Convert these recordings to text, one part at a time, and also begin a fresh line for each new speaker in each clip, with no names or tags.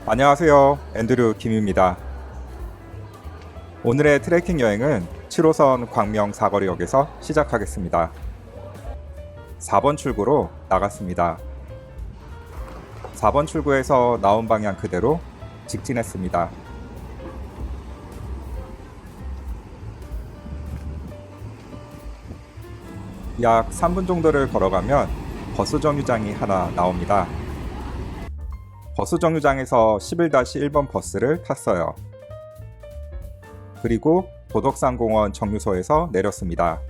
안녕하세요. 앤드류 김입니다. 오늘의 트레킹 여행은 7호선 광명 사거리역에서 시작하겠습니다. 4번 출구로 나갔습니다. 4번 출구에서 나온 방향 그대로 직진했습니다. 약 3분 정도를 걸어가면 버스 정류장이 하나 나옵니다. 버스 정류장에서 11-1번 버스를 탔어요. 그리고 도덕산공원 정류소에서 내렸습니다.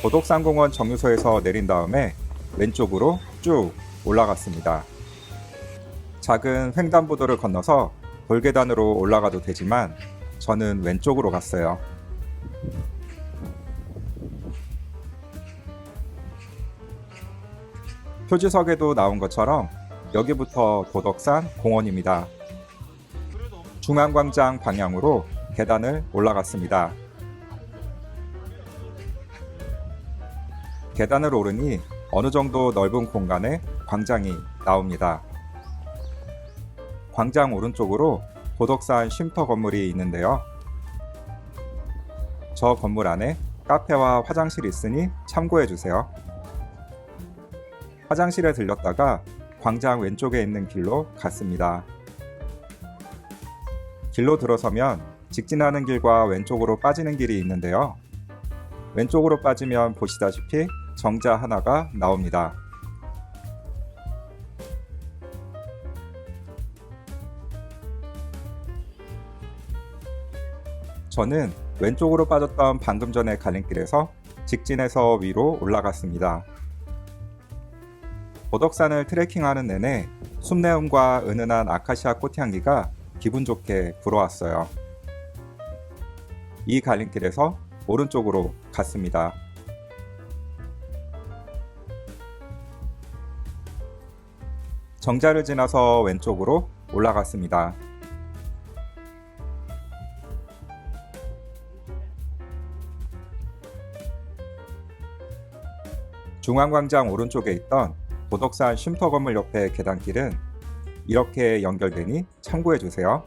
도덕산공원 정류소에서 내린 다음에 왼쪽으로 쭉 올라갔습니다. 작은 횡단보도를 건너서 돌계단으로 올라가도 되지만 저는 왼쪽으로 갔어요. 표지석에도 나온 것처럼 여기부터 도덕산 공원입니다. 중앙광장 방향으로 계단을 올라갔습니다. 계단을 오르니 어느 정도 넓은 공간에 광장이 나옵니다. 광장 오른쪽으로 도덕산 쉼터 건물이 있는데요. 저 건물 안에 카페와 화장실이 있으니 참고해주세요. 화장실에 들렸다가 광장 왼쪽에 있는 길로 갔습니다. 길로 들어서면 직진하는 길과 왼쪽으로 빠지는 길이 있는데요. 왼쪽으로 빠지면 보시다시피 정자 하나가 나옵니다. 저는 왼쪽으로 빠졌던 방금 전의 갈림길에서 직진해서 위로 올라갔습니다. 도덕산을 트레킹하는 내내 숲내음과 은은한 아카시아 꽃향기가 기분 좋게 불어왔어요. 이 갈림길에서 오른쪽으로 갔습니다. 정자를 지나서 왼쪽으로 올라갔습니다. 중앙광장 오른쪽에 있던 도덕산 쉼터 건물 옆의 계단길은 이렇게 연결되니 참고해주세요.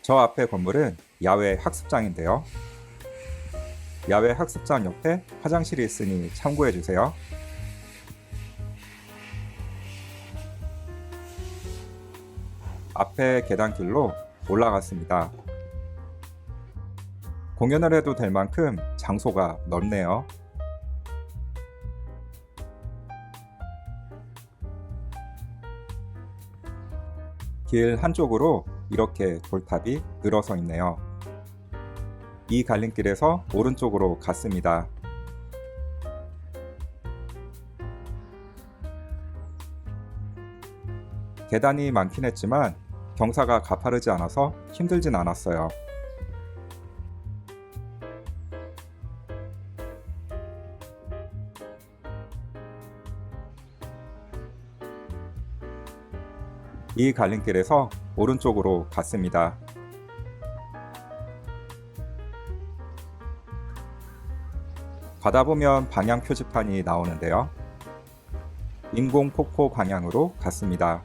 저 앞의 건물은 야외 학습장인데요. 야외 학습장 옆에 화장실이 있으니 참고해주세요. 앞에 계단길로 올라갔습니다. 공연을 해도 될 만큼 장소가 넓네요. 길 한쪽으로 이렇게 돌탑이 늘어서 있네요. 이 갈림길에서 오른쪽으로 갔습니다. 계단이 많긴 했지만 경사가 가파르지 않아서 힘들진 않았어요. 이 갈림길에서 오른쪽으로 갔습니다. 가다 보면 방향 표지판이 나오는데요. 인공폭포 방향으로 갔습니다.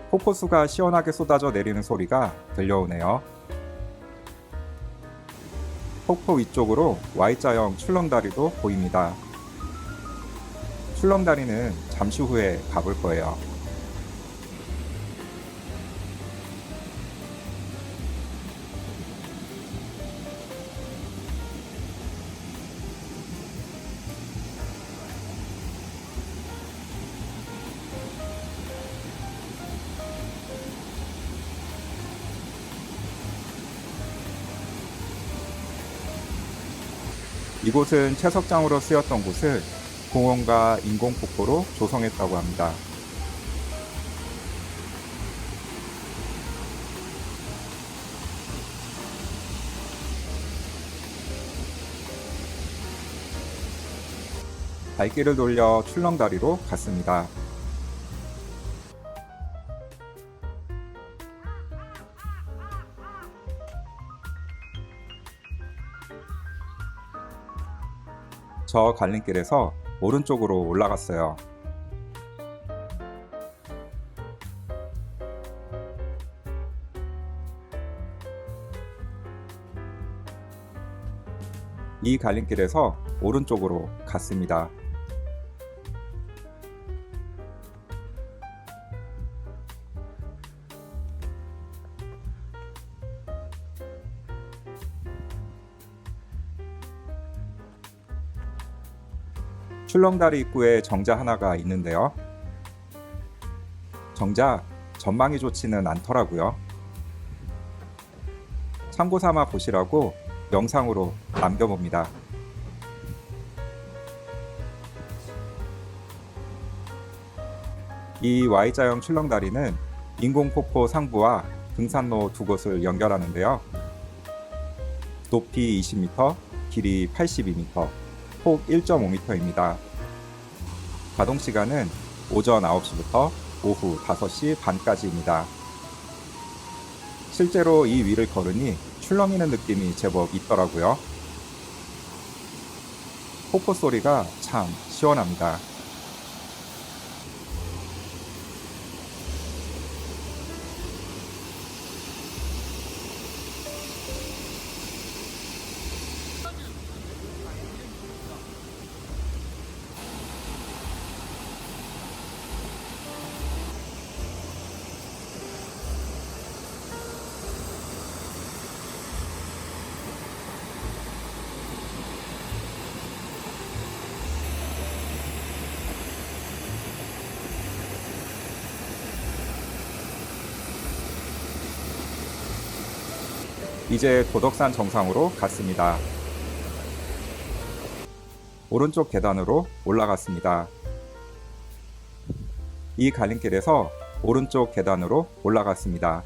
폭포수가 시원하게 쏟아져 내리는 소리가 들려오네요. 폭포 위쪽으로 Y자형 출렁다리도 보입니다. 출렁다리는 잠시 후에 가볼 거예요. 이곳은 채석장으로 쓰였던 곳을 공원과 인공폭포로 조성했다고 합니다. 발길을 돌려 출렁다리로 갔습니다. 저 갈림길에서 오른쪽으로 올라갔어요. 이 갈림길에서 오른쪽으로 갔습니다. 출렁다리 입구에 정자 하나가 있는데요. 정작 전망이 좋지는 않더라고요. 참고 삼아 보시라고 영상으로 남겨봅니다. 이 Y자형 출렁다리는 인공폭포 상부와 등산로 두 곳을 연결하는데요. 높이 20m, 길이 82m, 폭 1.5m입니다. 가동 시간은 오전 9시부터 오후 5시 반까지입니다. 실제로 이 위를 걸으니 출렁이는 느낌이 제법 있더라고요. 폭포 소리가 참 시원합니다. 이제 도덕산 정상으로 갔습니다. 오른쪽 계단으로 올라갔습니다. 이 갈림길에서 오른쪽 계단으로 올라갔습니다.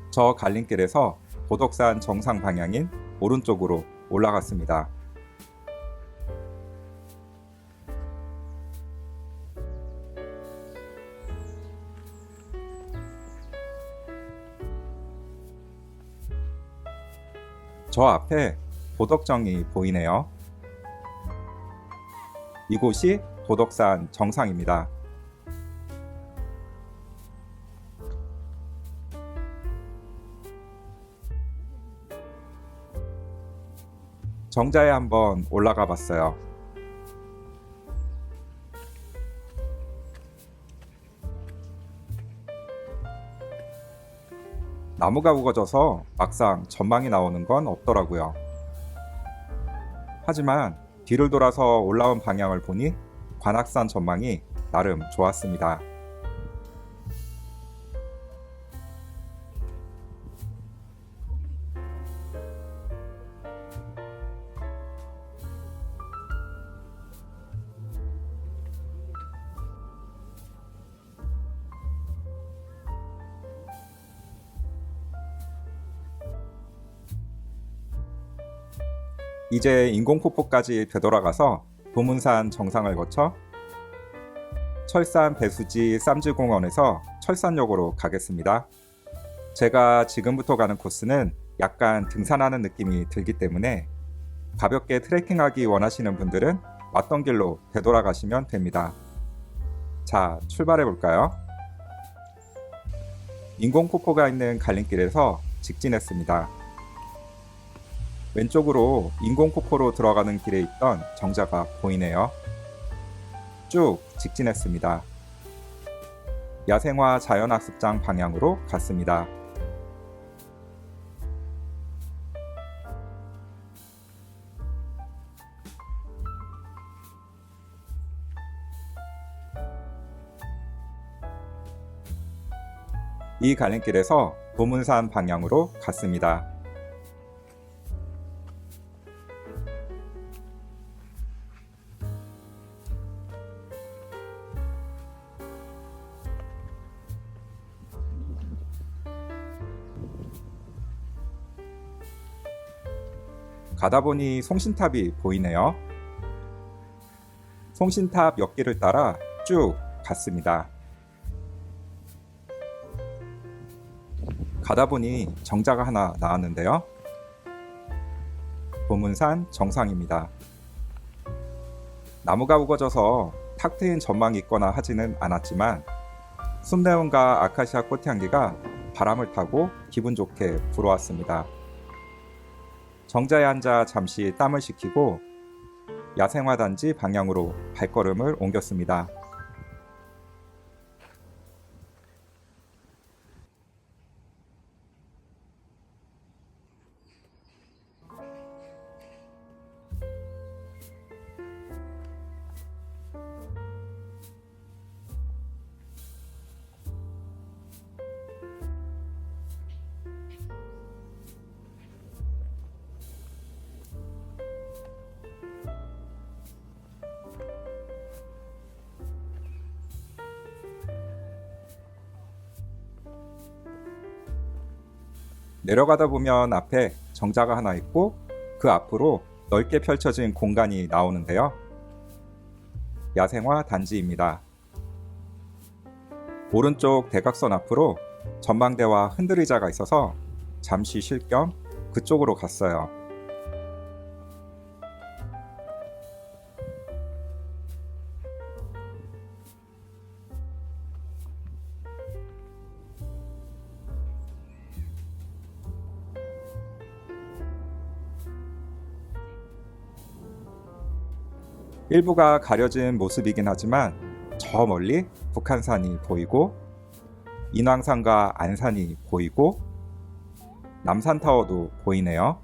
저 갈림길에서 도덕산 정상 방향인 오른쪽으로 올라갔습니다. 저 앞에 도덕정이 보이네요. 이곳이 도덕산 정상입니다. 정자에 한번 올라가 봤어요. 나무가 우거져서 막상 전망이 나오는 건 없더라고요. 하지만 뒤를 돌아서 올라온 방향을 보니 관악산 전망이 나름 좋았습니다. 이제 인공폭포까지 되돌아가서 도문산 정상을 거쳐 철산 배수지 쌈지공원에서 철산역으로 가겠습니다. 제가 지금부터 가는 코스는 약간 등산하는 느낌이 들기 때문에 가볍게 트레킹하기 원하시는 분들은 왔던 길로 되돌아가시면 됩니다. 자, 출발해 볼까요? 인공폭포가 있는 갈림길에서 직진했습니다. 왼쪽으로 인공폭포로 들어가는 길에 있던 정자가 보이네요. 쭉 직진했습니다. 야생화 자연학습장 방향으로 갔습니다. 이 갈림길에서 도문산 방향으로 갔습니다. 가다 보니 송신탑이 보이네요. 송신탑 옆길을 따라 쭉 갔습니다. 가다 보니 정자가 하나 나왔는데요. 보문산 정상입니다. 나무가 우거져서 탁 트인 전망이 있거나 하지는 않았지만 숲내음과 아카시아 꽃향기가 바람을 타고 기분 좋게 불어왔습니다. 정자에 앉아 잠시 땀을 식히고 야생화단지 방향으로 발걸음을 옮겼습니다. 내려가다 보면 앞에 정자가 하나 있고 그 앞으로 넓게 펼쳐진 공간이 나오는데요. 야생화 단지입니다. 오른쪽 대각선 앞으로 전망대와 흔들의자가 있어서 잠시 쉴 겸 그쪽으로 갔어요. 일부가 가려진 모습이긴 하지만 저 멀리 북한산이 보이고 인왕산과 안산이 보이고 남산타워도 보이네요.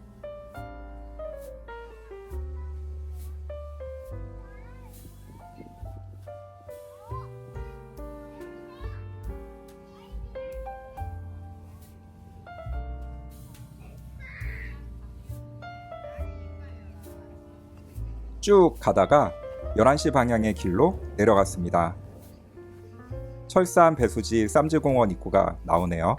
쭉 가다가 11시 방향의 길로 내려갔습니다. 철산 배수지 쌈지공원 입구가 나오네요.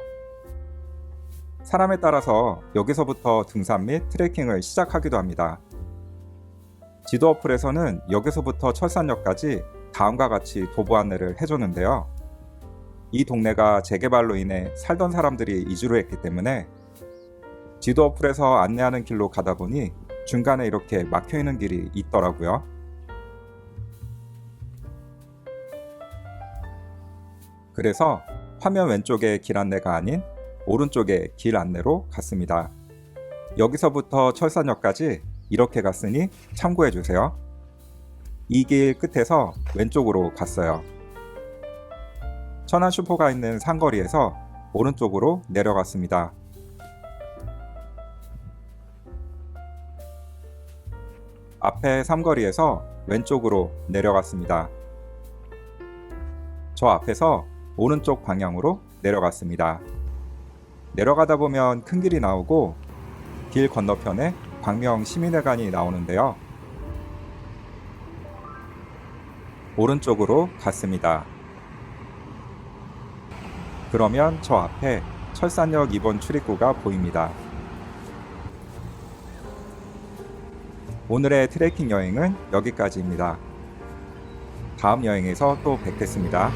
사람에 따라서 여기서부터 등산 및 트레킹을 시작하기도 합니다. 지도 어플에서는 여기서부터 철산역까지 다음과 같이 도보 안내를 해줬는데요. 이 동네가 재개발로 인해 살던 사람들이 이주를 했기 때문에 지도 어플에서 안내하는 길로 가다 보니 중간에 이렇게 막혀있는 길이 있더라고요. 그래서 화면 왼쪽의 길 안내가 아닌 오른쪽의 길 안내로 갔습니다. 여기서부터 철산역까지 이렇게 갔으니 참고해주세요. 이 길 끝에서 왼쪽으로 갔어요. 천안 슈퍼가 있는 상거리에서 오른쪽으로 내려갔습니다. 앞에 삼거리에서 왼쪽으로 내려갔습니다. 저 앞에서 오른쪽 방향으로 내려갔습니다. 내려가다 보면 큰 길이 나오고 길 건너편에 광명 시민회관이 나오는데요. 오른쪽으로 갔습니다. 그러면 저 앞에 철산역 2번 출입구가 보입니다. 오늘의 트레킹 여행은 여기까지입니다. 다음 여행에서 또 뵙겠습니다.